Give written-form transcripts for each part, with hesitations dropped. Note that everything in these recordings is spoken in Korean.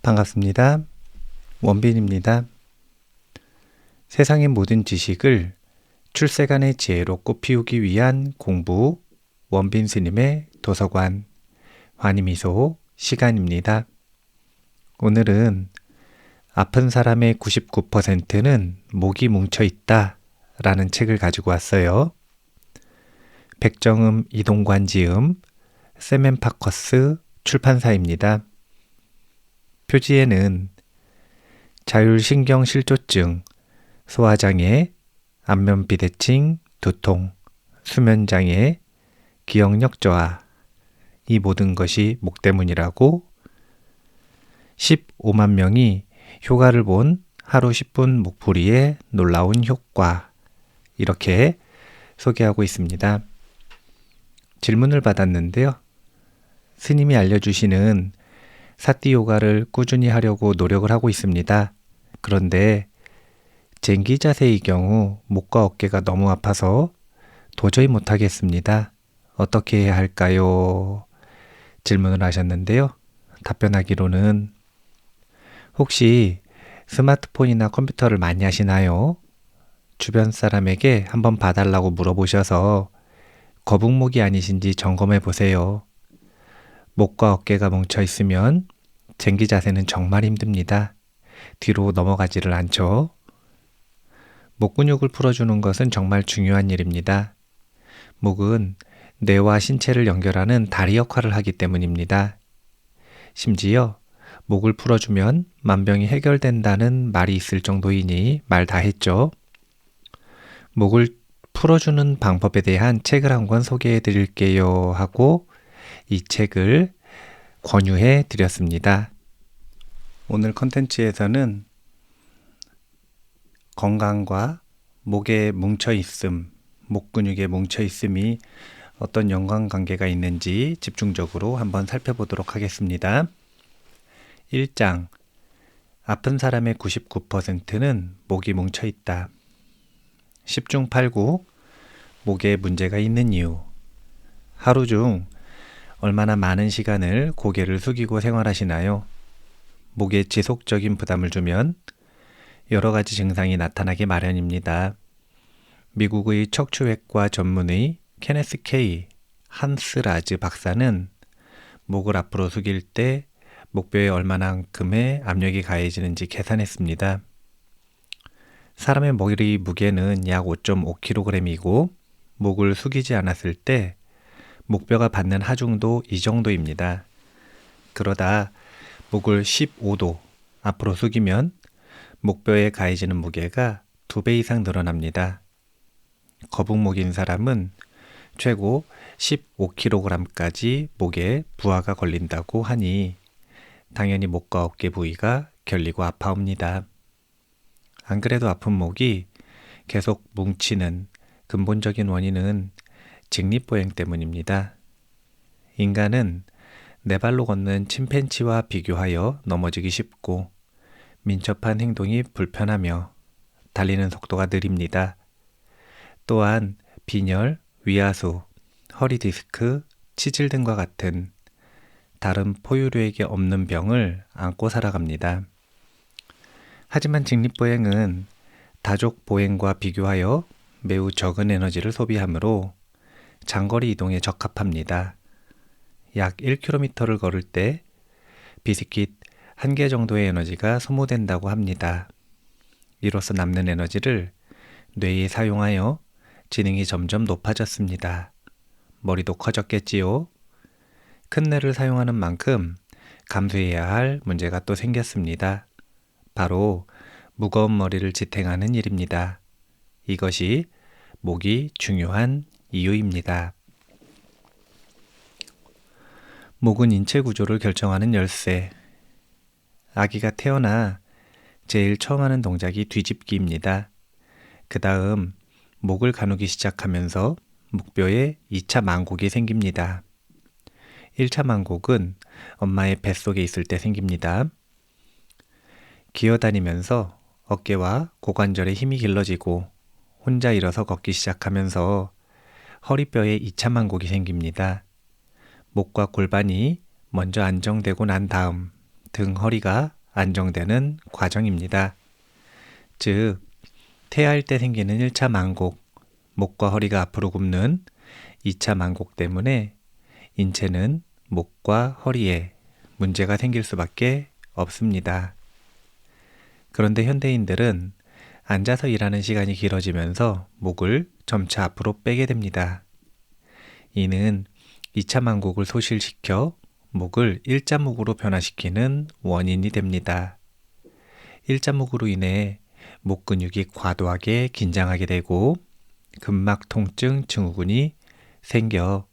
반갑습니다. 원빈입니다. 세상의 모든 지식을 출세간의 지혜로 꽃피우기 위한 공부, 원빈 스님의 도서관, 환희미소 시간입니다. 오늘은 아픈 사람의 99%는 목이 뭉쳐있다 라는 책을 가지고 왔어요. 백정음 이동관 지음, 세멘파커스 출판사입니다. 표지에는 자율신경실조증, 소화장애, 안면비대칭, 두통, 수면장애, 기억력 저하, 이 모든 것이 목 때문이라고 15만 명이 효과를 본 하루 10분 목풀이의 놀라운 효과, 이렇게 소개하고 있습니다. 질문을 받았는데요. 스님이 알려주시는 사띠 요가를 꾸준히 하려고 노력을 하고 있습니다. 그런데 쟁기 자세의 경우 목과 어깨가 너무 아파서 도저히 못하겠습니다. 어떻게 해야 할까요? 질문을 하셨는데요. 답변하기로는 혹시 스마트폰이나 컴퓨터를 많이 하시나요? 주변 사람에게 한번 봐달라고 물어보셔서 거북목이 아니신지 점검해 보세요. 목과 어깨가 뭉쳐 있으면 쟁기 자세는 정말 힘듭니다. 뒤로 넘어가지를 않죠. 목 근육을 풀어주는 것은 정말 중요한 일입니다. 목은 뇌와 신체를 연결하는 다리 역할을 하기 때문입니다. 심지어 목을 풀어주면 만병이 해결된다는 말이 있을 정도이니 말 다 했죠. 목을 풀어주는 방법에 대한 책을 한 권 소개해 드릴게요 하고 이 책을 권유해 드렸습니다. 오늘 컨텐츠에서는 건강과 목에 뭉쳐있음, 목 근육에 뭉쳐있음이 어떤 연관관계가 있는지 집중적으로 한번 살펴보도록 하겠습니다. 1장, 아픈 사람의 99%는 목이 뭉쳐있다. 10중 8구, 목에 문제가 있는 이유. 하루 중 얼마나 많은 시간을 고개를 숙이고 생활하시나요? 목에 지속적인 부담을 주면 여러 가지 증상이 나타나기 마련입니다. 미국의 척추외과 전문의 케네스 K. 한스라즈 박사는 목을 앞으로 숙일 때 목뼈에 얼마만큼의 압력이 가해지는지 계산했습니다. 사람의 머리 무게는 약 5.5kg이고 목을 숙이지 않았을 때 목뼈가 받는 하중도 이 정도입니다. 그러다 목을 15도 앞으로 숙이면 목뼈에 가해지는 무게가 2배 이상 늘어납니다. 거북목인 사람은 최고 15kg까지 목에 부하가 걸린다고 하니 당연히 목과 어깨 부위가 결리고 아파옵니다. 안 그래도 아픈 목이 계속 뭉치는 근본적인 원인은 직립보행 때문입니다. 인간은 네 발로 걷는 침팬지와 비교하여 넘어지기 쉽고 민첩한 행동이 불편하며 달리는 속도가 느립니다. 또한 빈혈, 위하수, 허리 디스크, 치질 등과 같은 다른 포유류에게 없는 병을 안고 살아갑니다. 하지만 직립보행은 다족 보행과 비교하여 매우 적은 에너지를 소비하므로 장거리 이동에 적합합니다. 약 1km를 걸을 때 비스킷 1개 정도의 에너지가 소모된다고 합니다. 이로써 남는 에너지를 뇌에 사용하여 지능이 점점 높아졌습니다. 머리도 커졌겠지요. 큰 뇌를 사용하는 만큼 감수해야 할 문제가 또 생겼습니다. 바로 무거운 머리를 지탱하는 일입니다. 이것이 목이 중요한 이유입니다. 목은 인체 구조를 결정하는 열쇠. 아기가 태어나 제일 처음 하는 동작이 뒤집기입니다. 그 다음 목을 가누기 시작하면서 목뼈에 2차 만곡이 생깁니다. 1차 만곡은 엄마의 뱃속에 있을 때 생깁니다. 기어다니면서 어깨와 고관절에 힘이 길러지고 혼자 일어서 걷기 시작하면서 허리뼈에 2차 만곡이 생깁니다. 목과 골반이 먼저 안정되고 난 다음 등 허리가 안정되는 과정입니다. 즉, 태아일 때 생기는 1차 만곡, 목과 허리가 앞으로 굽는 2차 만곡 때문에 인체는 목과 허리에 문제가 생길 수밖에 없습니다. 그런데 현대인들은 앉아서 일하는 시간이 길어지면서 목을 점차 앞으로 빼게 됩니다. 이는 2차 만곡을 소실시켜 목을 일자목으로 변화시키는 원인이 됩니다. 일자목으로 인해 목 근육이 과도하게 긴장하게 되고 근막 통증 증후군이 생겨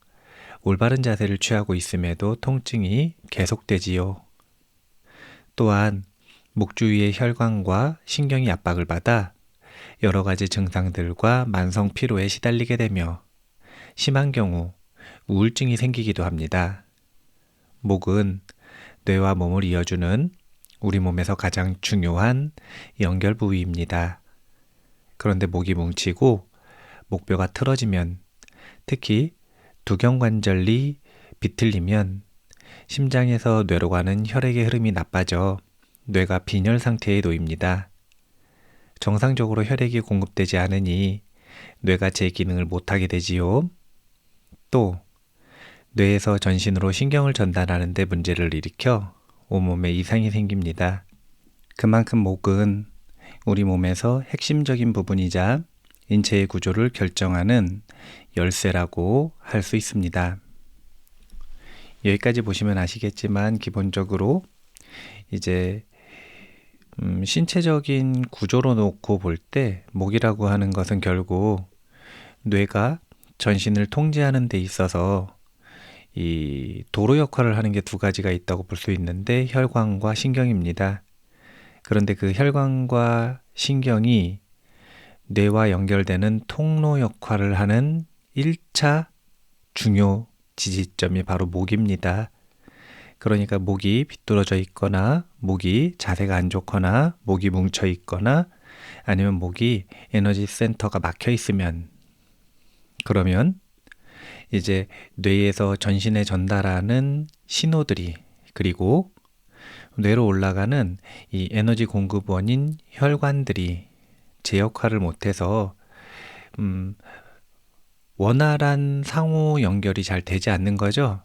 올바른 자세를 취하고 있음에도 통증이 계속되지요. 또한 목 주위의 혈관과 신경이 압박을 받아 여러 가지 증상들과 만성 피로에 시달리게 되며 심한 경우 우울증이 생기기도 합니다. 목은 뇌와 몸을 이어주는 우리 몸에서 가장 중요한 연결 부위입니다. 그런데 목이 뭉치고 목뼈가 틀어지면, 특히 두경관절이 비틀리면 심장에서 뇌로 가는 혈액의 흐름이 나빠져 뇌가 빈혈 상태에 놓입니다. 정상적으로 혈액이 공급되지 않으니 뇌가 제 기능을 못하게 되지요. 또 뇌에서 전신으로 신경을 전달하는 데 문제를 일으켜 온몸에 이상이 생깁니다. 그만큼 목은 우리 몸에서 핵심적인 부분이자 인체의 구조를 결정하는 열쇠라고 할 수 있습니다. 여기까지 보시면 아시겠지만 기본적으로 이제 신체적인 구조로 놓고 볼 때 목이라고 하는 것은 결국 뇌가 전신을 통제하는 데 있어서 이 도로 역할을 하는 게 두 가지가 있다고 볼 수 있는데 혈관과 신경입니다. 그런데 그 혈관과 신경이 뇌와 연결되는 통로 역할을 하는 1차 중요 지지점이 바로 목입니다. 그러니까 목이 비뚤어져 있거나 목이 자세가 안 좋거나 목이 뭉쳐 있거나 아니면 목이 에너지 센터가 막혀 있으면, 그러면 이제 뇌에서 전신에 전달하는 신호들이, 그리고 뇌로 올라가는 이 에너지 공급원인 혈관들이 제 역할을 못해서 원활한 상호 연결이 잘 되지 않는 거죠.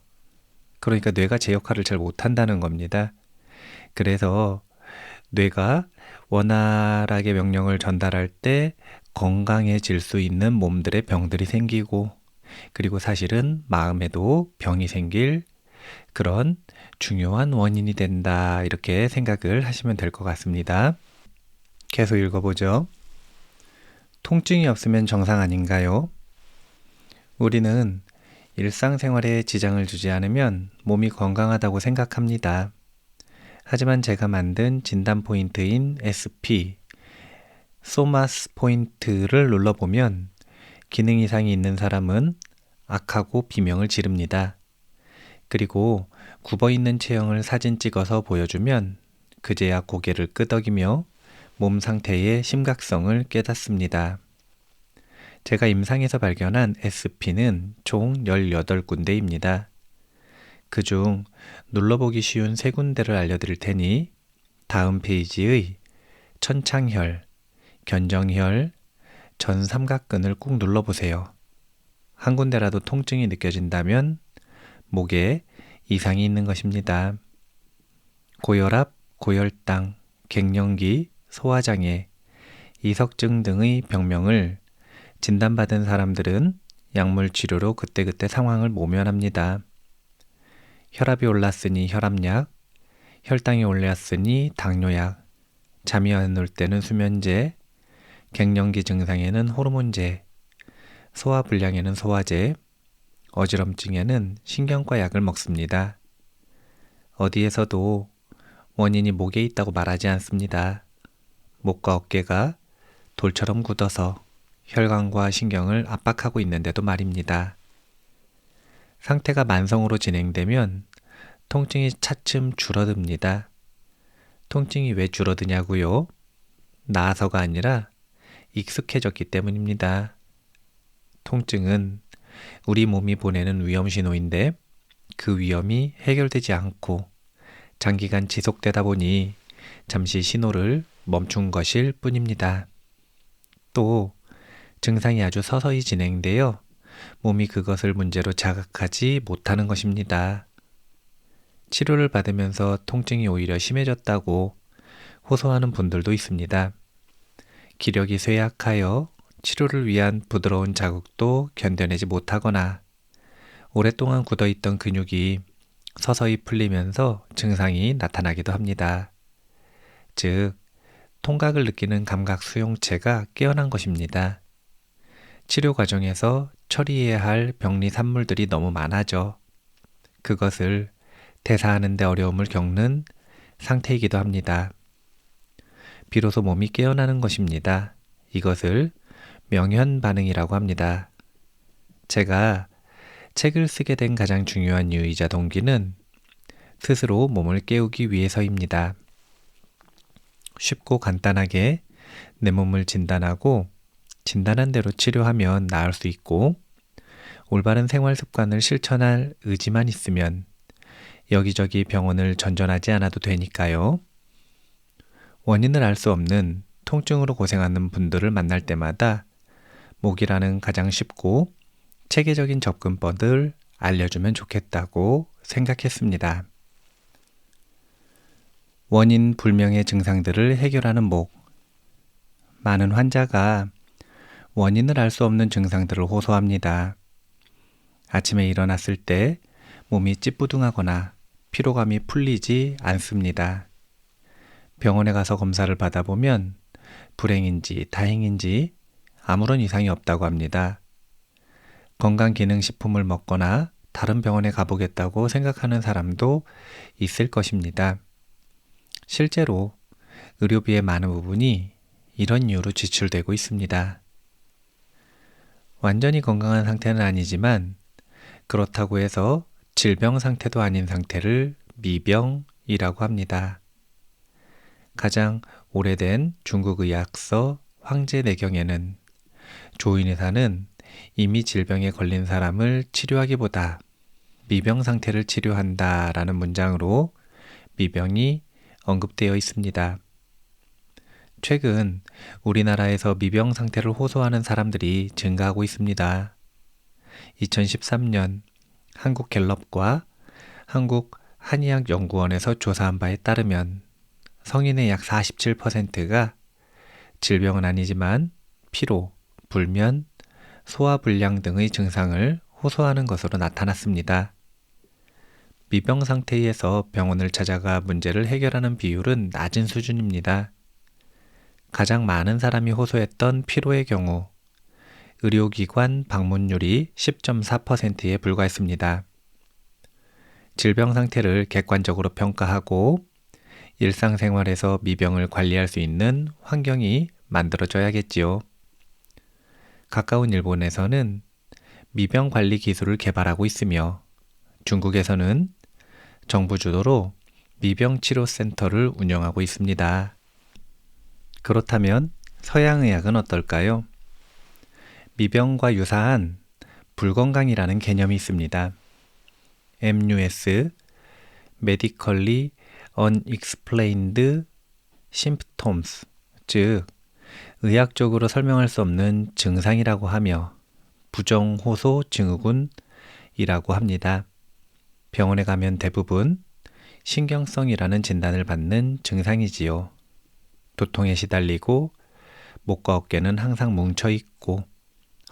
그러니까 뇌가 제 역할을 잘 못한다는 겁니다. 그래서 뇌가 원활하게 명령을 전달할 때 건강해질 수 있는 몸들의 병들이 생기고, 그리고 사실은 마음에도 병이 생길 그런 중요한 원인이 된다, 이렇게 생각을 하시면 될 것 같습니다. 계속 읽어보죠. 통증이 없으면 정상 아닌가요? 우리는 일상생활에 지장을 주지 않으면 몸이 건강하다고 생각합니다. 하지만 제가 만든 진단 포인트인 SP, 소마스 포인트를 눌러보면 기능 이상이 있는 사람은 악하고 비명을 지릅니다. 그리고 굽어있는 체형을 사진 찍어서 보여주면 그제야 고개를 끄덕이며 몸 상태의 심각성을 깨닫습니다. 제가 임상에서 발견한 SP는 총 18군데입니다. 그중 눌러보기 쉬운 3군데를 알려드릴 테니 다음 페이지의 천창혈, 견정혈, 전삼각근을 꾹 눌러보세요. 한 군데라도 통증이 느껴진다면 목에 이상이 있는 것입니다. 고혈압, 고혈당, 갱년기, 소화장애, 이석증 등의 병명을 진단받은 사람들은 약물 치료로 그때그때 상황을 모면합니다. 혈압이 올랐으니 혈압약, 혈당이 올랐으니 당뇨약, 잠이 안 올 때는 수면제, 갱년기 증상에는 호르몬제, 소화불량에는 소화제, 어지럼증에는 신경과 약을 먹습니다. 어디에서도 원인이 목에 있다고 말하지 않습니다. 목과 어깨가 돌처럼 굳어서 혈관과 신경을 압박하고 있는데도 말입니다. 상태가 만성으로 진행되면 통증이 차츰 줄어듭니다. 통증이 왜 줄어드냐고요? 나아서가 아니라 익숙해졌기 때문입니다. 통증은 우리 몸이 보내는 위험 신호인데 그 위험이 해결되지 않고 장기간 지속되다 보니 잠시 신호를 멈춘 것일 뿐입니다. 또 증상이 아주 서서히 진행되어 몸이 그것을 문제로 자각하지 못하는 것입니다. 치료를 받으면서 통증이 오히려 심해졌다고 호소하는 분들도 있습니다. 기력이 쇠약하여 치료를 위한 부드러운 자극도 견뎌내지 못하거나 오랫동안 굳어있던 근육이 서서히 풀리면서 증상이 나타나기도 합니다. 즉, 통각을 느끼는 감각 수용체가 깨어난 것입니다. 치료 과정에서 처리해야 할 병리 산물들이 너무 많아져 그것을 대사하는 데 어려움을 겪는 상태이기도 합니다. 비로소 몸이 깨어나는 것입니다. 이것을 명현 반응이라고 합니다. 제가 책을 쓰게 된 가장 중요한 이유이자 동기는 스스로 몸을 깨우기 위해서입니다. 쉽고 간단하게 내 몸을 진단하고 진단한 대로 치료하면 나을 수 있고 올바른 생활 습관을 실천할 의지만 있으면 여기저기 병원을 전전하지 않아도 되니까요. 원인을 알 수 없는 통증으로 고생하는 분들을 만날 때마다 목이라는 가장 쉽고 체계적인 접근법을 알려주면 좋겠다고 생각했습니다. 원인 불명의 증상들을 해결하는 목. 많은 환자가 원인을 알 수 없는 증상들을 호소합니다. 아침에 일어났을 때 몸이 찌뿌둥하거나 피로감이 풀리지 않습니다. 병원에 가서 검사를 받아보면 불행인지 다행인지 아무런 이상이 없다고 합니다. 건강기능식품을 먹거나 다른 병원에 가보겠다고 생각하는 사람도 있을 것입니다. 실제로 의료비의 많은 부분이 이런 이유로 지출되고 있습니다. 완전히 건강한 상태는 아니지만 그렇다고 해서 질병 상태도 아닌 상태를 미병이라고 합니다. 가장 오래된 중국 의학서 황제내경에는 조인의사는 이미 질병에 걸린 사람을 치료하기보다 미병 상태를 치료한다라는 문장으로 미병이 언급되어 있습니다. 최근 우리나라에서 미병 상태를 호소하는 사람들이 증가하고 있습니다. 2013년 한국갤럽과 한국한의학연구원에서 조사한 바에 따르면 성인의 약 47%가 질병은 아니지만 피로, 불면, 소화불량 등의 증상을 호소하는 것으로 나타났습니다. 미병 상태에서 병원을 찾아가 문제를 해결하는 비율은 낮은 수준입니다. 가장 많은 사람이 호소했던 피로의 경우 의료기관 방문율이 10.4%에 불과했습니다. 질병 상태를 객관적으로 평가하고 일상생활에서 미병을 관리할 수 있는 환경이 만들어져야겠지요. 가까운 일본에서는 미병 관리 기술을 개발하고 있으며 중국에서는 정부 주도로 미병 치료 센터를 운영하고 있습니다. 그렇다면 서양의학은 어떨까요? 미병과 유사한 불건강이라는 개념이 있습니다. MUS, Medically Unexplained Symptoms, 즉 의학적으로 설명할 수 없는 증상이라고 하며 부정호소 증후군이라고 합니다. 병원에 가면 대부분 신경성이라는 진단을 받는 증상이지요. 두통에 시달리고 목과 어깨는 항상 뭉쳐있고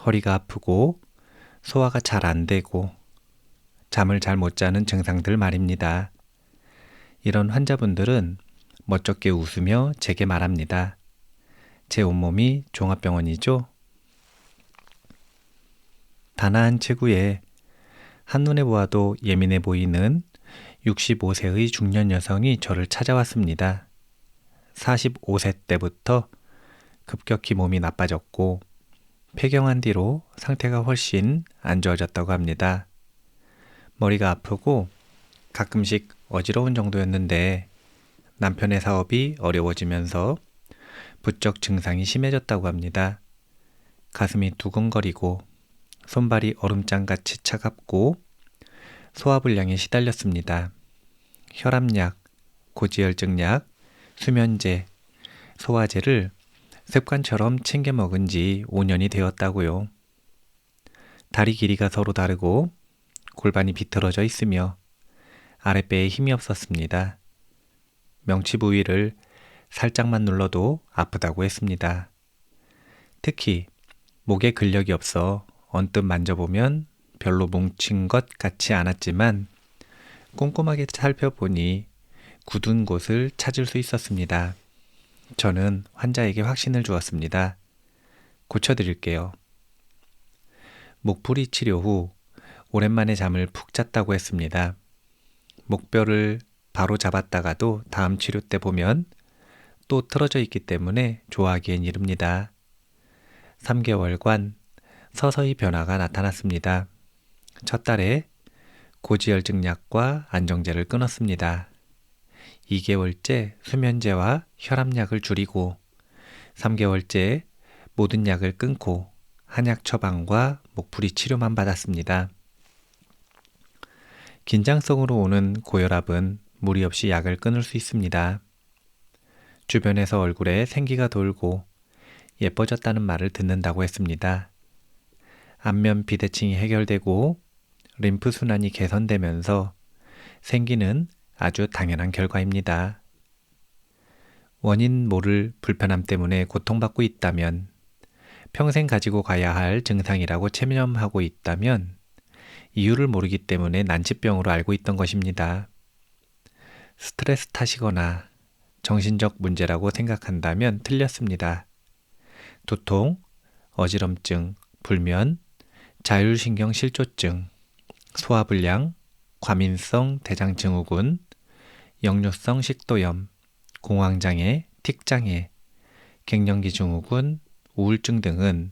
허리가 아프고 소화가 잘 안 되고 잠을 잘 못 자는 증상들 말입니다. 이런 환자분들은 멋쩍게 웃으며 제게 말합니다. 제 온몸이 종합병원이죠. 단아한 체구에 한눈에 보아도 예민해 보이는 65세의 중년 여성이 저를 찾아왔습니다. 45세 때부터 급격히 몸이 나빠졌고 폐경한 뒤로 상태가 훨씬 안 좋아졌다고 합니다. 머리가 아프고 가끔씩 어지러운 정도였는데 남편의 사업이 어려워지면서 부쩍 증상이 심해졌다고 합니다. 가슴이 두근거리고 손발이 얼음장같이 차갑고 소화불량에 시달렸습니다. 혈압약, 고지혈증약, 수면제, 소화제를 습관처럼 챙겨 먹은 지 5년이 되었다고요. 다리 길이가 서로 다르고 골반이 비틀어져 있으며 아랫배에 힘이 없었습니다. 명치 부위를 살짝만 눌러도 아프다고 했습니다. 특히 목에 근력이 없어 언뜻 만져보면 별로 뭉친 것 같지 않았지만 꼼꼼하게 살펴보니 굳은 곳을 찾을 수 있었습니다. 저는 환자에게 확신을 주었습니다. 고쳐드릴게요. 목풀이 치료 후 오랜만에 잠을 푹 잤다고 했습니다. 목뼈를 바로 잡았다가도 다음 치료 때 보면 또 틀어져 있기 때문에 좋아하기엔 이릅니다. 3개월간 서서히 변화가 나타났습니다. 첫 달에 고지혈증 약과 안정제를 끊었습니다. 2개월째 수면제와 혈압약을 줄이고 3개월째 모든 약을 끊고 한약 처방과 목풀이 치료만 받았습니다. 긴장성으로 오는 고혈압은 무리 없이 약을 끊을 수 있습니다. 주변에서 얼굴에 생기가 돌고 예뻐졌다는 말을 듣는다고 했습니다. 안면 비대칭이 해결되고 림프 순환이 개선되면서 생기는 아주 당연한 결과입니다. 원인 모를 불편함 때문에 고통받고 있다면, 평생 가지고 가야 할 증상이라고 체념하고 있다면 이유를 모르기 때문에 난치병으로 알고 있던 것입니다. 스트레스 탓이거나 정신적 문제라고 생각한다면 틀렸습니다. 두통, 어지럼증, 불면, 자율신경 실조증, 소화불량, 과민성 대장증후군, 역류성 식도염, 공황장애, 틱장애, 갱년기 증후군, 우울증 등은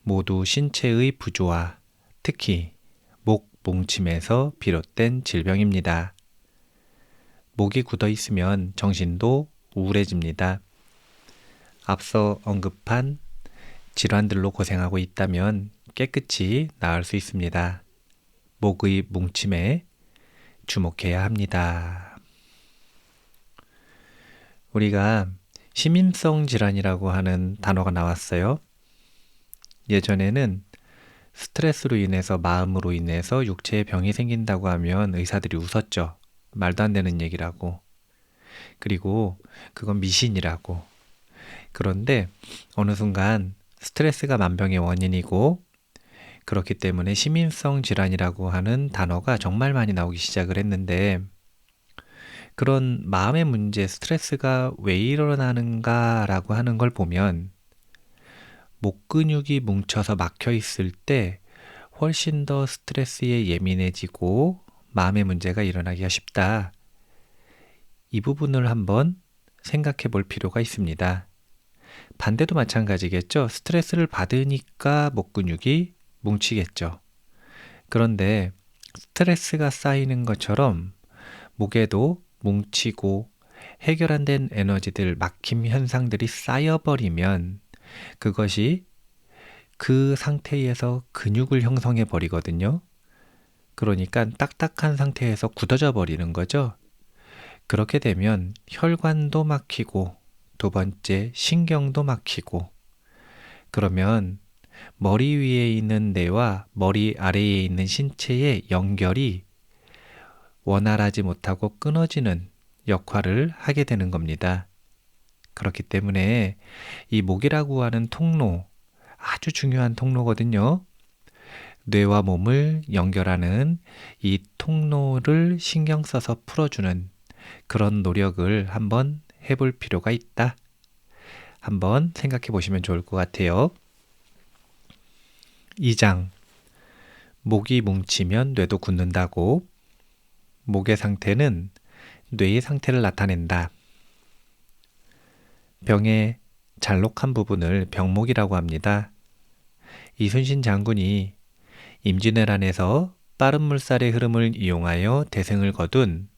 모두 신체의 부조화, 특히 목 뭉침에서 비롯된 질병입니다. 목이 굳어 있으면 정신도 우울해집니다. 앞서 언급한 질환들로 고생하고 있다면 깨끗이 나을 수 있습니다. 목의 뭉침에 주목해야 합니다. 우리가 심인성 질환이라고 하는 단어가 나왔어요. 예전에는 스트레스로 인해서 마음으로 인해서 육체에 병이 생긴다고 하면 의사들이 웃었죠. 말도 안 되는 얘기라고. 그리고 그건 미신이라고. 그런데 어느 순간 스트레스가 만병의 원인이고 그렇기 때문에 심인성 질환이라고 하는 단어가 정말 많이 나오기 시작을 했는데 그런 마음의 문제, 스트레스가 왜 일어나는가라고 하는 걸 보면 목 근육이 뭉쳐서 막혀 있을 때 훨씬 더 스트레스에 예민해지고 마음의 문제가 일어나기가 쉽다. 이 부분을 한번 생각해 볼 필요가 있습니다. 반대도 마찬가지겠죠. 스트레스를 받으니까 목 근육이 뭉치겠죠. 그런데 스트레스가 쌓이는 것처럼 목에도 뭉치고 해결 안 된 에너지들, 막힘 현상들이 쌓여버리면 그것이 그 상태에서 근육을 형성해 버리거든요. 그러니까 딱딱한 상태에서 굳어져 버리는 거죠. 그렇게 되면 혈관도 막히고 두 번째 신경도 막히고 그러면 머리 위에 있는 뇌와 머리 아래에 있는 신체의 연결이 원활하지 못하고 끊어지는 역할을 하게 되는 겁니다. 그렇기 때문에 이 목이라고 하는 통로, 아주 중요한 통로거든요. 뇌와 몸을 연결하는 이 통로를 신경 써서 풀어주는 그런 노력을 한번 해볼 필요가 있다. 한번 생각해 보시면 좋을 것 같아요. 2장. 목이 뭉치면 뇌도 굳는다고. 목의 상태는 뇌의 상태를 나타낸다. 병의 잘록한 부분을 병목이라고 합니다. 이순신 장군이 임진왜란에서 빠른 물살의 흐름을 이용하여 대승을 거둔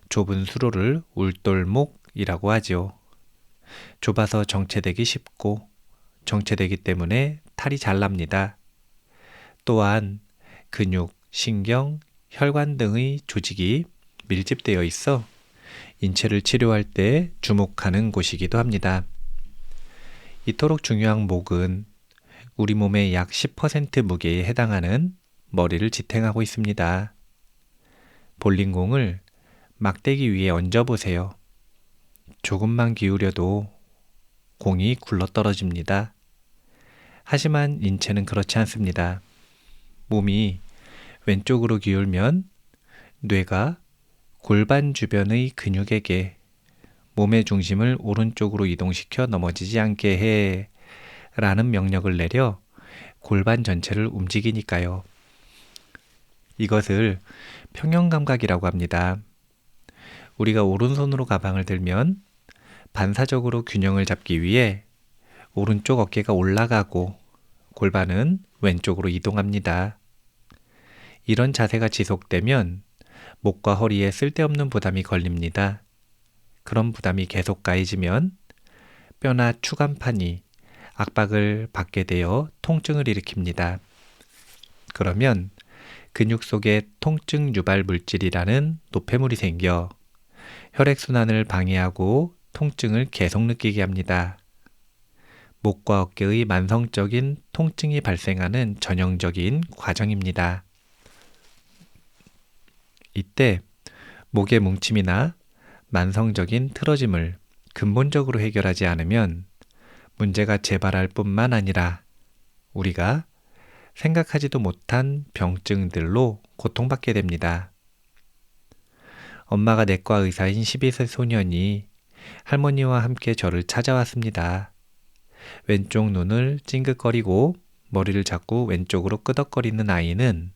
좁은 수로를 울돌목이라고 하죠. 좁아서 정체되기 쉽고 정체되기 때문에 탈이 잘 납니다. 또한 근육, 신경, 혈관 등의 조직이 밀집되어 있어 인체를 치료할 때 주목하는 곳이기도 합니다. 이토록 중요한 목은 우리 몸의 약 10% 무게에 해당하는 머리를 지탱하고 있습니다. 볼링공을 막대기 위에 얹어보세요. 조금만 기울여도 공이 굴러떨어집니다. 하지만 인체는 그렇지 않습니다. 몸이 왼쪽으로 기울면 뇌가 골반 주변의 근육에게 몸의 중심을 오른쪽으로 이동시켜 넘어지지 않게 해 라는 명령을 내려 골반 전체를 움직이니까요. 이것을 평형감각이라고 합니다. 우리가 오른손으로 가방을 들면 반사적으로 균형을 잡기 위해 오른쪽 어깨가 올라가고 골반은 왼쪽으로 이동합니다. 이런 자세가 지속되면 목과 허리에 쓸데없는 부담이 걸립니다. 그런 부담이 계속 가해지면 뼈나 추간판이 압박을 받게 되어 통증을 일으킵니다. 그러면 근육 속에 통증 유발 물질이라는 노폐물이 생겨 혈액순환을 방해하고 통증을 계속 느끼게 합니다. 목과 어깨의 만성적인 통증이 발생하는 전형적인 과정입니다. 이때 목의 뭉침이나 만성적인 틀어짐을 근본적으로 해결하지 않으면 문제가 재발할 뿐만 아니라 우리가 생각하지도 못한 병증들로 고통받게 됩니다. 엄마가 내과 의사인 12세 소년이 할머니와 함께 저를 찾아왔습니다. 왼쪽 눈을 찡긋거리고 머리를 자꾸 왼쪽으로 끄덕거리는 아이는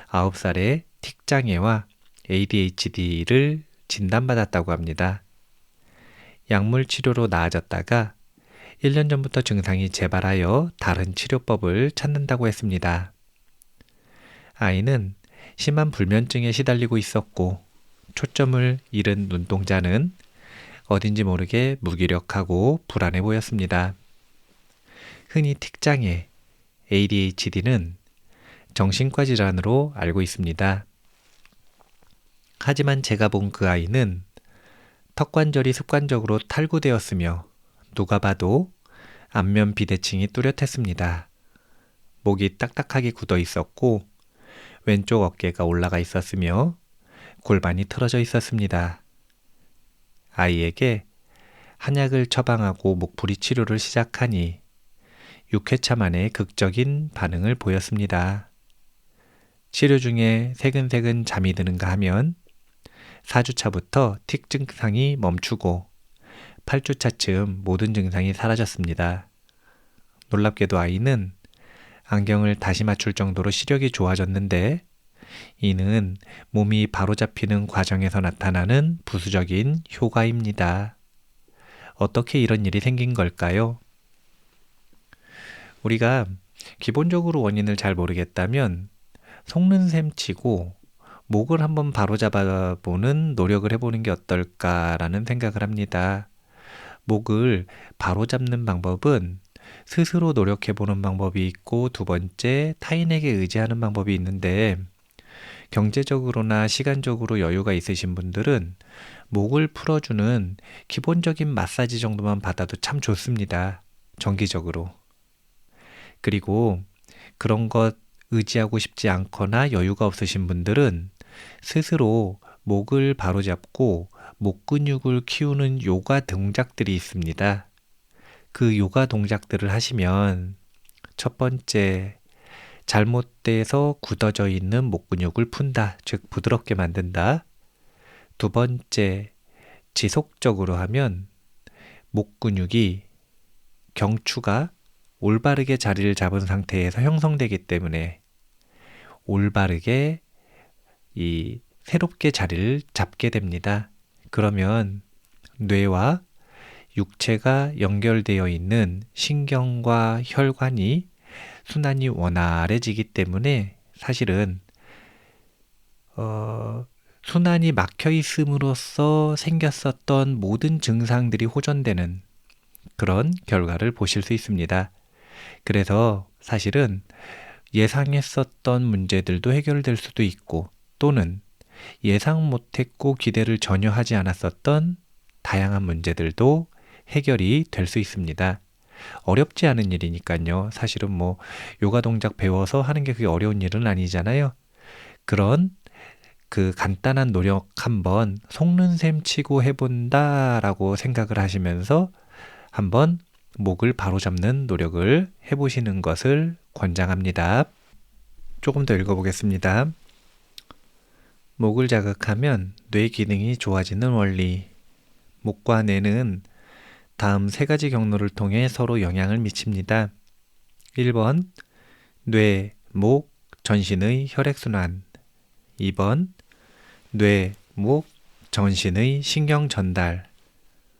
9살에 틱장애와 ADHD를 진단받았다고 합니다. 약물 치료로 나아졌다가 1년 전부터 증상이 재발하여 다른 치료법을 찾는다고 했습니다. 아이는 심한 불면증에 시달리고 있었고 초점을 잃은 눈동자는 어딘지 모르게 무기력하고 불안해 보였습니다. 흔히 틱장애, ADHD는 정신과 질환으로 알고 있습니다. 하지만 제가 본 그 아이는 턱관절이 습관적으로 탈구되었으며 누가 봐도 안면 비대칭이 뚜렷했습니다. 목이 딱딱하게 굳어 있었고 왼쪽 어깨가 올라가 있었으며 골반이 틀어져 있었습니다. 아이에게 한약을 처방하고 목풀이 치료를 시작하니 6회차 만에 극적인 반응을 보였습니다. 치료 중에 새근새근 잠이 드는가 하면 4주차부터 틱 증상이 멈추고 8주차쯤 모든 증상이 사라졌습니다. 놀랍게도 아이는 안경을 다시 맞출 정도로 시력이 좋아졌는데 이는 몸이 바로잡히는 과정에서 나타나는 부수적인 효과입니다. 어떻게 이런 일이 생긴 걸까요? 우리가 기본적으로 원인을 잘 모르겠다면 속는 셈 치고 목을 한번 바로잡아 보는 노력을 해보는 게 어떨까라는 생각을 합니다. 목을 바로잡는 방법은 스스로 노력해보는 방법이 있고 두 번째 타인에게 의지하는 방법이 있는데 경제적으로나 시간적으로 여유가 있으신 분들은 목을 풀어주는 기본적인 마사지 정도만 받아도 참 좋습니다. 정기적으로. 그리고 그런 것 의지하고 싶지 않거나 여유가 없으신 분들은 스스로 목을 바로잡고 목 근육을 키우는 요가 동작들이 있습니다. 그 요가 동작들을 하시면 첫 번째, 잘못돼서 굳어져 있는 목 근육을 푼다, 즉 부드럽게 만든다. 두 번째, 지속적으로 하면 목 근육이 경추가 올바르게 자리를 잡은 상태에서 형성되기 때문에 올바르게 새롭게 자리를 잡게 됩니다. 그러면 뇌와 육체가 연결되어 있는 신경과 혈관이 순환이 원활해지기 때문에 사실은 순환이 막혀 있음으로써 생겼었던 모든 증상들이 호전되는 그런 결과를 보실 수 있습니다. 그래서 사실은 예상했었던 문제들도 해결될 수도 있고 또는 예상 못했고 기대를 전혀 하지 않았었던 다양한 문제들도 해결이 될 수 있습니다. 어렵지 않은 일이니까요. 사실은 뭐 요가 동작 배워서 하는 게 그게 어려운 일은 아니잖아요. 그런 그 간단한 노력 한번 속는 셈 치고 해본다라고 생각을 하시면서 한번 목을 바로잡는 노력을 해보시는 것을 권장합니다. 조금 더 읽어보겠습니다. 목을 자극하면 뇌 기능이 좋아지는 원리. 목과 뇌는 다음 세 가지 경로를 통해 서로 영향을 미칩니다. 1번, 뇌, 목, 전신의 혈액순환. 2번, 뇌, 목, 전신의 신경 전달.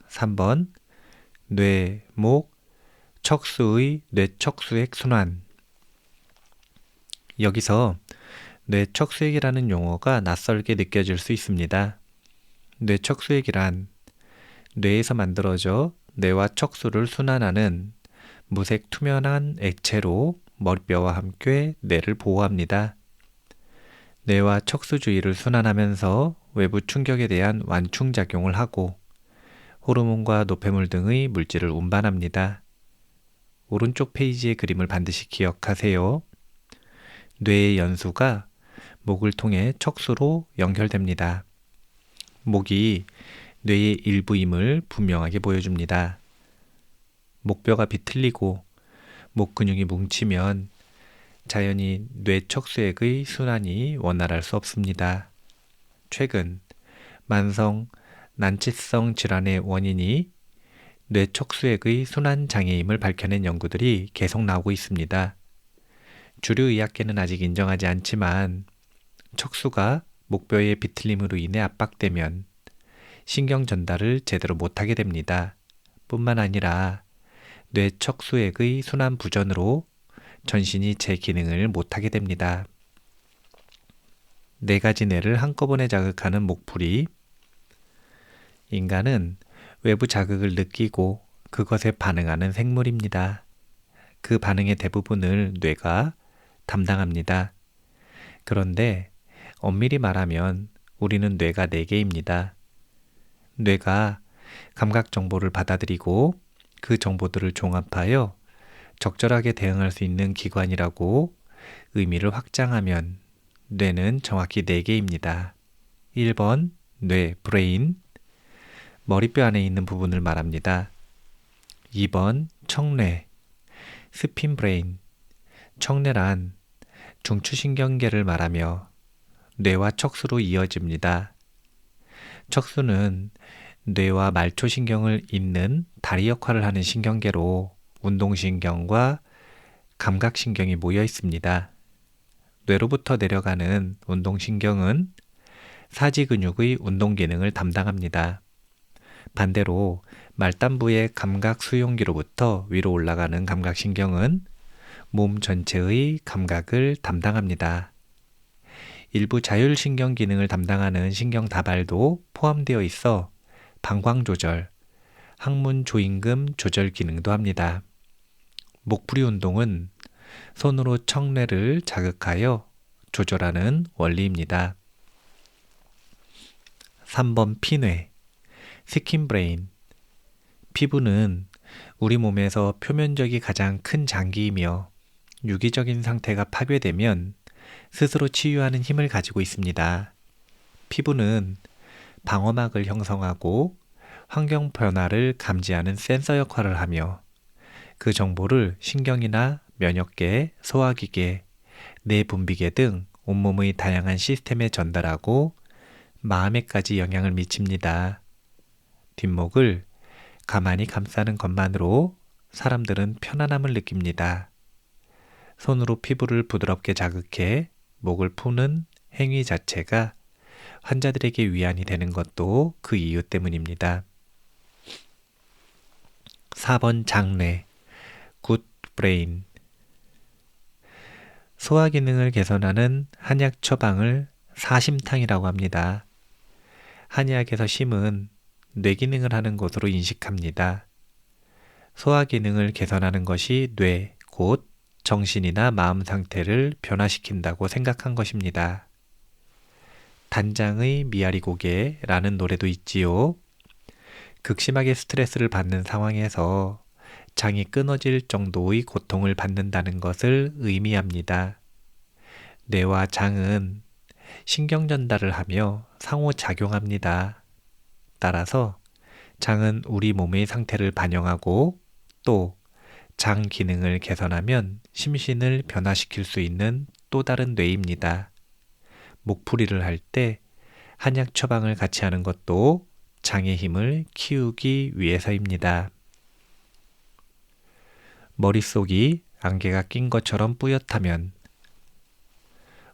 3번, 뇌, 목, 척수의 뇌척수액 순환. 여기서 뇌척수액이라는 용어가 낯설게 느껴질 수 있습니다. 뇌척수액이란 뇌에서 만들어져 뇌와 척수를 순환하는 무색 투명한 액체로 머리뼈와 함께 뇌를 보호합니다. 뇌와 척수 주위를 순환하면서 외부 충격에 대한 완충작용을 하고 호르몬과 노폐물 등의 물질을 운반합니다. 오른쪽 페이지의 그림을 반드시 기억하세요. 뇌의 연수가 목을 통해 척수로 연결됩니다. 목이 뇌의 일부임을 분명하게 보여줍니다. 목뼈가 비틀리고 목 근육이 뭉치면 자연히 뇌척수액의 순환이 원활할 수 없습니다. 최근 만성 난치성 질환의 원인이 뇌척수액의 순환 장애임을 밝혀낸 연구들이 계속 나오고 있습니다. 주류 의학계는 아직 인정하지 않지만 척수가 목뼈의 비틀림으로 인해 압박되면 신경 전달을 제대로 못하게 됩니다. 뿐만 아니라 뇌척수액의 순환 부전으로 전신이 제 기능을 못하게 됩니다. 4가지 뇌를 한꺼번에 자극하는 목풀이. 인간은 외부 자극을 느끼고 그것에 반응하는 생물입니다. 그 반응의 대부분을 뇌가 담당합니다. 그런데 엄밀히 말하면 우리는 뇌가 4개입니다. 뇌가 감각 정보를 받아들이고 그 정보들을 종합하여 적절하게 대응할 수 있는 기관이라고 의미를 확장하면 뇌는 정확히 4개입니다. 1번 뇌, 브레인, 머리뼈 안에 있는 부분을 말합니다. 2번 청뇌, 스핀 브레인, 청뇌란 중추신경계를 말하며 뇌와 척수로 이어집니다. 척수는 뇌와 말초신경을 잇는 다리 역할을 하는 신경계로 운동신경과 감각신경이 모여 있습니다. 뇌로부터 내려가는 운동신경은 사지근육의 운동기능을 담당합니다. 반대로 말단부의 감각수용기로부터 위로 올라가는 감각신경은 몸 전체의 감각을 담당합니다. 일부 자율신경 기능을 담당하는 신경다발도 포함되어 있어 방광조절, 항문조임금 조절 기능도 합니다. 목풀이 운동은 손으로 청뇌를 자극하여 조절하는 원리입니다. 3번 피뇌, 스킨브레인. 피부는 우리 몸에서 표면적이 가장 큰 장기이며 유기적인 상태가 파괴되면 스스로 치유하는 힘을 가지고 있습니다. 피부는 방어막을 형성하고 환경 변화를 감지하는 센서 역할을 하며 그 정보를 신경이나 면역계, 소화기계, 내분비계 등 온몸의 다양한 시스템에 전달하고 마음에까지 영향을 미칩니다. 뒷목을 가만히 감싸는 것만으로 사람들은 편안함을 느낍니다. 손으로 피부를 부드럽게 자극해 목을 푸는 행위 자체가 환자들에게 위안이 되는 것도 그 이유 때문입니다. 4번 장뇌, 굿 브레인. 소화 기능을 개선하는 한약 처방을 사심탕이라고 합니다. 한의학에서 심은 뇌 기능을 하는 것으로 인식합니다. 소화 기능을 개선하는 것이 뇌, 곧 정신이나 마음 상태를 변화시킨다고 생각한 것입니다. 단장의 미아리 고개라는 노래도 있지요. 극심하게 스트레스를 받는 상황에서 장이 끊어질 정도의 고통을 받는다는 것을 의미합니다. 뇌와 장은 신경 전달을 하며 상호작용합니다. 따라서 장은 우리 몸의 상태를 반영하고 또 장 기능을 개선하면 심신을 변화시킬 수 있는 또 다른 뇌입니다. 목풀이를 할 때 한약 처방을 같이 하는 것도 장의 힘을 키우기 위해서입니다. 머릿속이 안개가 낀 것처럼 뿌옇다면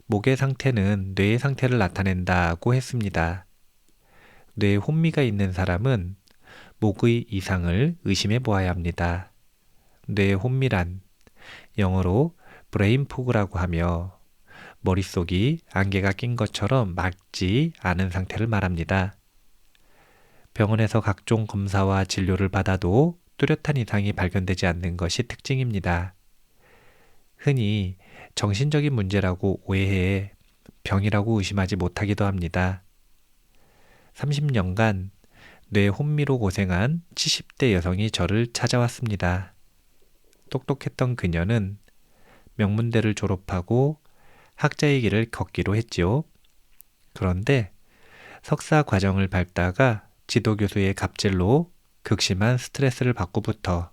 목의 상태는 뇌의 상태를 나타낸다고 했습니다. 뇌에 혼미가 있는 사람은 목의 이상을 의심해 보아야 합니다. 뇌의 혼미란 영어로 브레인 포그라고 하며 머릿속이 안개가 낀 것처럼 맑지 않은 상태를 말합니다. 병원에서 각종 검사와 진료를 받아도 뚜렷한 이상이 발견되지 않는 것이 특징입니다. 흔히 정신적인 문제라고 오해해 병이라고 의심하지 못하기도 합니다. 30년간 뇌 혼미로 고생한 70대 여성이 저를 찾아왔습니다. 똑똑했던 그녀는 명문대를 졸업하고 학자의 길을 걷기로 했지요. 그런데 석사 과정을 밟다가 지도교수의 갑질로 극심한 스트레스를 받고부터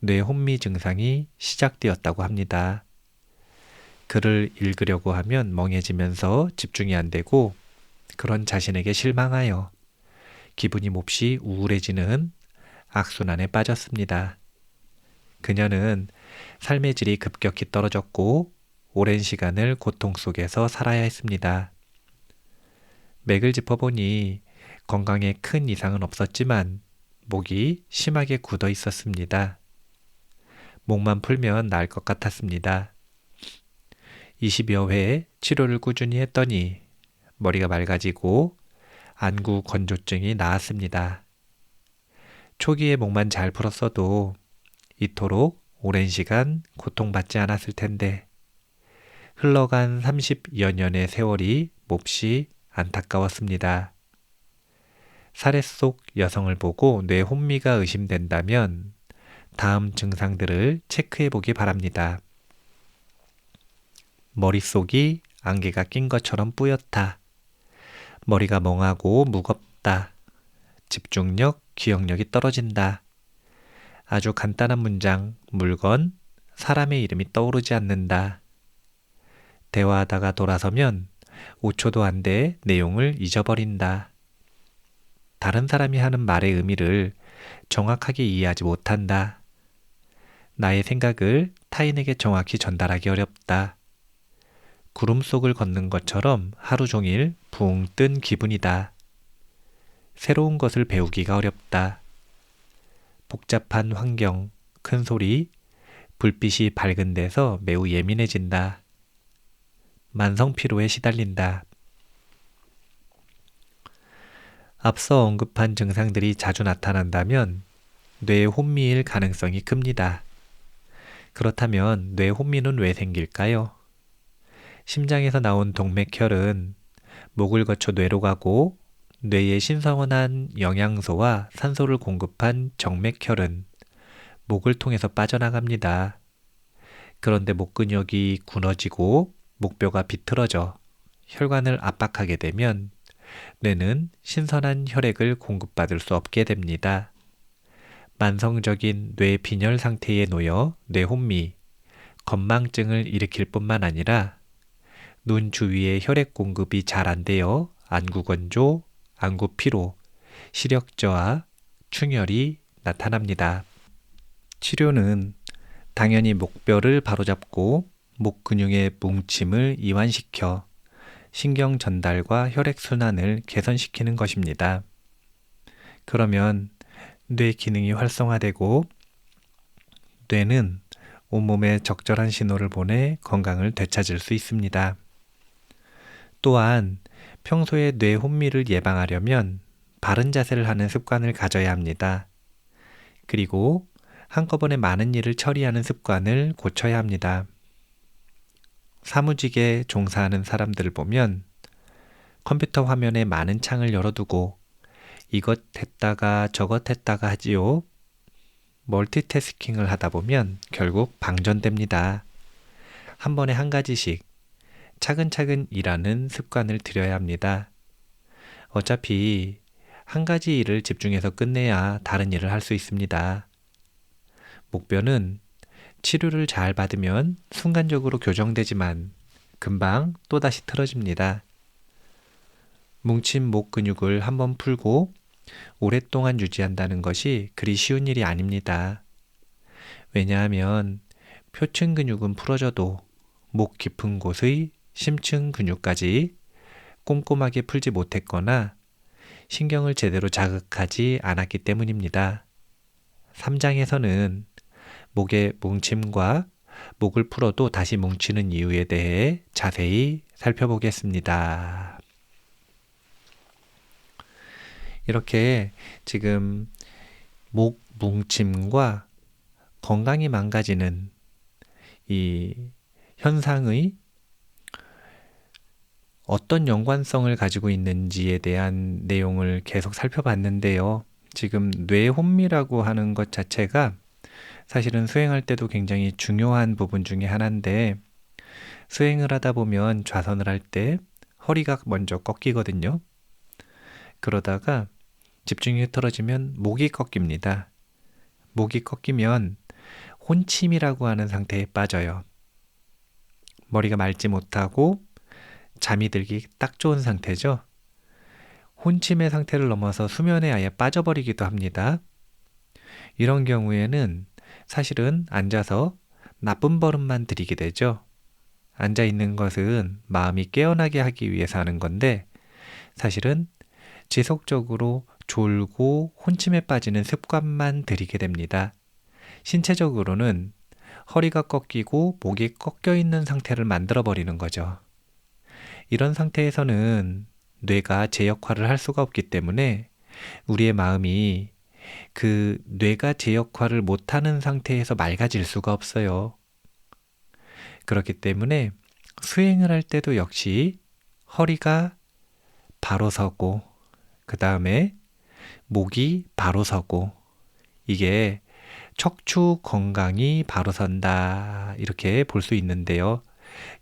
뇌 혼미 증상이 시작되었다고 합니다. 글을 읽으려고 하면 멍해지면서 집중이 안 되고 그런 자신에게 실망하여 기분이 몹시 우울해지는 악순환에 빠졌습니다. 그녀는 삶의 질이 급격히 떨어졌고 오랜 시간을 고통 속에서 살아야 했습니다. 맥을 짚어보니 건강에 큰 이상은 없었지만 목이 심하게 굳어 있었습니다. 목만 풀면 나을 것 같았습니다. 20여 회 치료를 꾸준히 했더니 머리가 맑아지고 안구 건조증이 나았습니다. 초기에 목만 잘 풀었어도 이토록 오랜 시간 고통받지 않았을 텐데 흘러간 30여 년의 세월이 몹시 안타까웠습니다. 사례 속 여성을 보고 뇌 혼미가 의심된다면 다음 증상들을 체크해 보기 바랍니다. 머릿속이 안개가 낀 것처럼 뿌옇다. 머리가 멍하고 무겁다. 집중력, 기억력이 떨어진다. 아주 간단한 문장, 물건, 사람의 이름이 떠오르지 않는다. 대화하다가 돌아서면 5초도 안 돼 내용을 잊어버린다. 다른 사람이 하는 말의 의미를 정확하게 이해하지 못한다. 나의 생각을 타인에게 정확히 전달하기 어렵다. 구름 속을 걷는 것처럼 하루 종일 붕 뜬 기분이다. 새로운 것을 배우기가 어렵다. 복잡한 환경, 큰 소리, 불빛이 밝은 데서 매우 예민해진다. 만성 피로에 시달린다. 앞서 언급한 증상들이 자주 나타난다면 뇌 혼미일 가능성이 큽니다. 그렇다면 뇌 혼미는 왜 생길까요? 심장에서 나온 동맥혈은 목을 거쳐 뇌로 가고 뇌에 신선한 영양소와 산소를 공급한 정맥혈은 목을 통해서 빠져나갑니다. 그런데 목 근육이 굳어지고 목뼈가 비틀어져 혈관을 압박하게 되면 뇌는 신선한 혈액을 공급받을 수 없게 됩니다. 만성적인 뇌 빈혈 상태에 놓여 뇌 혼미, 건망증을 일으킬 뿐만 아니라 눈 주위에 혈액 공급이 잘 안 되어 안구 건조, 안구 피로, 시력 저하, 충혈이 나타납니다. 치료는 당연히 목뼈를 바로잡고 목 근육의 뭉침을 이완시켜 신경 전달과 혈액 순환을 개선시키는 것입니다. 그러면 뇌 기능이 활성화되고 뇌는 온몸에 적절한 신호를 보내 건강을 되찾을 수 있습니다. 또한 평소에 뇌 혼미를 예방하려면 바른 자세를 하는 습관을 가져야 합니다. 그리고 한꺼번에 많은 일을 처리하는 습관을 고쳐야 합니다. 사무직에 종사하는 사람들을 보면 컴퓨터 화면에 많은 창을 열어두고 이것 했다가 저것 했다가 하지요. 멀티태스킹을 하다 보면 결국 방전됩니다. 한 번에 한 가지씩 차근차근 일하는 습관을 들여야 합니다. 어차피 한 가지 일을 집중해서 끝내야 다른 일을 할 수 있습니다. 목표는 치료를 잘 받으면 순간적으로 교정되지만 금방 또다시 틀어집니다. 뭉친 목 근육을 한번 풀고 오랫동안 유지한다는 것이 그리 쉬운 일이 아닙니다. 왜냐하면 표층 근육은 풀어져도 목 깊은 곳의 심층 근육까지 꼼꼼하게 풀지 못했거나 신경을 제대로 자극하지 않았기 때문입니다. 3장에서는 목의 뭉침과 목을 풀어도 다시 뭉치는 이유에 대해 자세히 살펴보겠습니다. 이렇게 지금 목 뭉침과 건강이 망가지는 이 현상의 어떤 연관성을 가지고 있는지에 대한 내용을 계속 살펴봤는데요. 지금 뇌혼미라고 하는 것 자체가 사실은 수행할 때도 굉장히 중요한 부분 중에 하나인데, 수행을 하다 보면 좌선을 할 때 허리가 먼저 꺾이거든요. 그러다가 집중이 흐트러지면 목이 꺾입니다. 목이 꺾이면 혼침이라고 하는 상태에 빠져요. 머리가 맑지 못하고 잠이 들기 딱 좋은 상태죠. 혼침의 상태를 넘어서 수면에 아예 빠져버리기도 합니다. 이런 경우에는 사실은 앉아서 나쁜 버릇만 들이게 되죠. 앉아 있는 것은 마음이 깨어나게 하기 위해서 하는 건데, 사실은 지속적으로 졸고 혼침에 빠지는 습관만 들이게 됩니다. 신체적으로는 허리가 꺾이고 목이 꺾여 있는 상태를 만들어 버리는 거죠. 이런 상태에서는 뇌가 제 역할을 할 수가 없기 때문에 우리의 마음이 그 뇌가 제 역할을 못하는 상태에서 맑아질 수가 없어요. 그렇기 때문에 수행을 할 때도 역시 허리가 바로 서고, 그 다음에 목이 바로 서고, 이게 척추 건강이 바로 선다, 이렇게 볼 수 있는데요.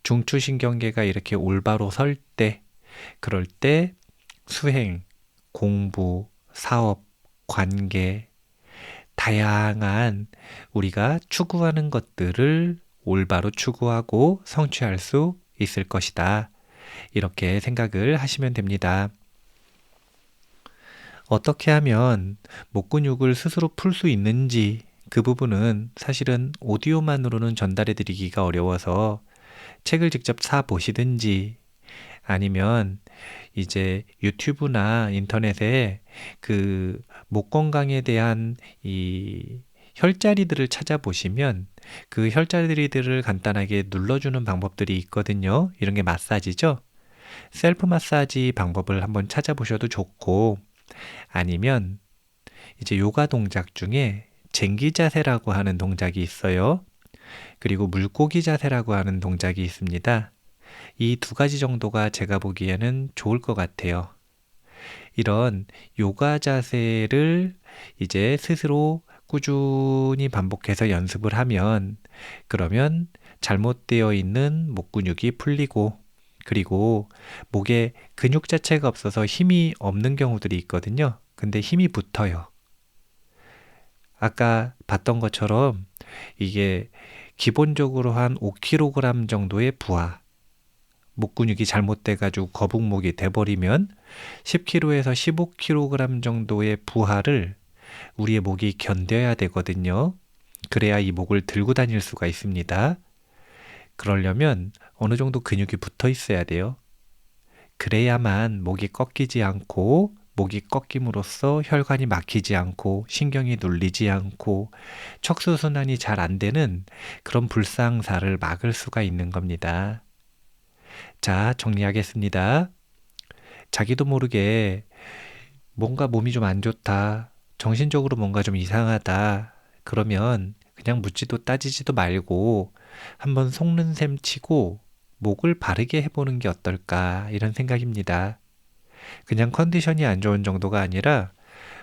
중추신경계가 이렇게 올바로 설 때, 그럴 때 수행, 공부, 사업, 관계, 다양한 우리가 추구하는 것들을 올바로 추구하고 성취할 수 있을 것이다. 이렇게 생각을 하시면 됩니다. 어떻게 하면 목 근육을 스스로 풀 수 있는지, 그 부분은 사실은 오디오만으로는 전달해 드리기가 어려워서 책을 직접 사 보시든지, 아니면 이제 유튜브나 인터넷에 그 목 건강에 대한 이 혈자리들을 찾아보시면 그 혈자리들을 간단하게 눌러주는 방법들이 있거든요. 이런 게 마사지죠. 셀프 마사지 방법을 한번 찾아보셔도 좋고, 아니면 이제 요가 동작 중에 쟁기 자세라고 하는 동작이 있어요. 그리고 물고기 자세라고 하는 동작이 있습니다. 이 두 가지 정도가 제가 보기에는 좋을 것 같아요. 이런 요가 자세를 이제 스스로 꾸준히 반복해서 연습을 하면, 그러면 잘못되어 있는 목 근육이 풀리고, 그리고 목에 근육 자체가 없어서 힘이 없는 경우들이 있거든요. 근데 힘이 붙어요. 아까 봤던 것처럼 이게 기본적으로 한 5kg 정도의 부하, 목 근육이 잘못돼가지고 거북목이 돼버리면 10kg에서 15kg 정도의 부하를 우리의 목이 견뎌야 되거든요. 그래야 이 목을 들고 다닐 수가 있습니다. 그러려면 어느 정도 근육이 붙어 있어야 돼요. 그래야만 목이 꺾이지 않고, 목이 꺾임으로써 혈관이 막히지 않고 신경이 눌리지 않고 척수순환이 잘 안 되는 그런 불상사를 막을 수가 있는 겁니다. 자, 정리하겠습니다. 자기도 모르게 뭔가 몸이 좀 안 좋다, 정신적으로 뭔가 좀 이상하다, 그러면 그냥 묻지도 따지지도 말고 한번 속는 셈 치고 목을 바르게 해보는 게 어떨까, 이런 생각입니다. 그냥 컨디션이 안 좋은 정도가 아니라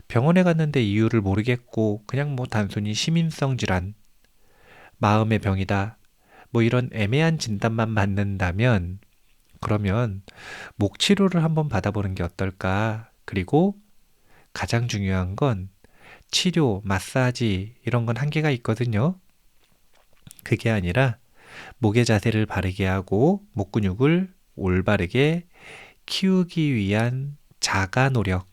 병원에 갔는데 이유를 모르겠고 그냥 뭐 단순히 심인성 질환, 마음의 병이다. 뭐 이런 애매한 진단만 받는다면 그러면 목 치료를 한번 받아보는 게 어떨까? 그리고 가장 중요한 건 치료, 마사지 이런 건 한계가 있거든요. 그게 아니라 목의 자세를 바르게 하고 목 근육을 올바르게 키우기 위한 자가 노력,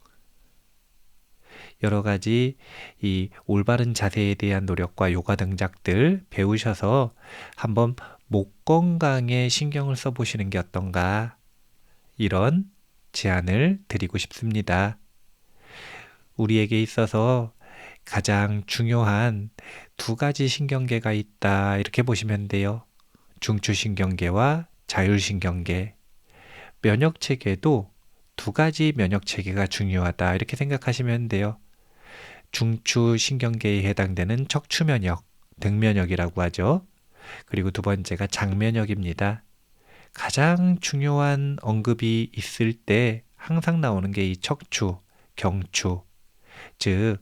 여러 가지 이 올바른 자세에 대한 노력과 요가 동작들 배우셔서 한번 목 건강에 신경을 써보시는 게 어떤가, 이런 제안을 드리고 싶습니다. 우리에게 있어서 가장 중요한 두 가지 신경계가 있다, 이렇게 보시면 돼요. 중추신경계와 자율신경계. 면역체계도 두 가지 면역체계가 중요하다, 이렇게 생각하시면 돼요. 중추신경계에 해당되는 척추면역, 등면역이라고 하죠. 그리고 두 번째가 장면역입니다. 가장 중요한 언급이 있을 때 항상 나오는 게 이 척추, 경추, 즉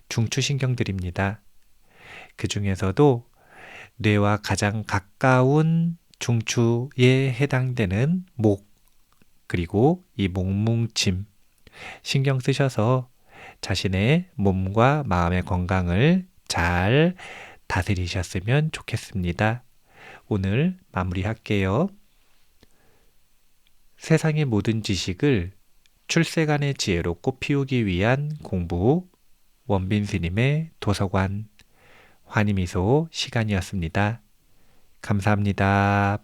중추신경들입니다. 그 중에서도 뇌와 가장 가까운 중추에 해당되는 목, 그리고 이 목뭉침 신경 쓰셔서 자신의 몸과 마음의 건강을 잘 다스리셨으면 좋겠습니다. 오늘 마무리할게요. 세상의 모든 지식을 출세간의 지혜로 꽃피우기 위한 공부, 원빈 스님의 도서관, 환희미소 시간이었습니다. 감사합니다.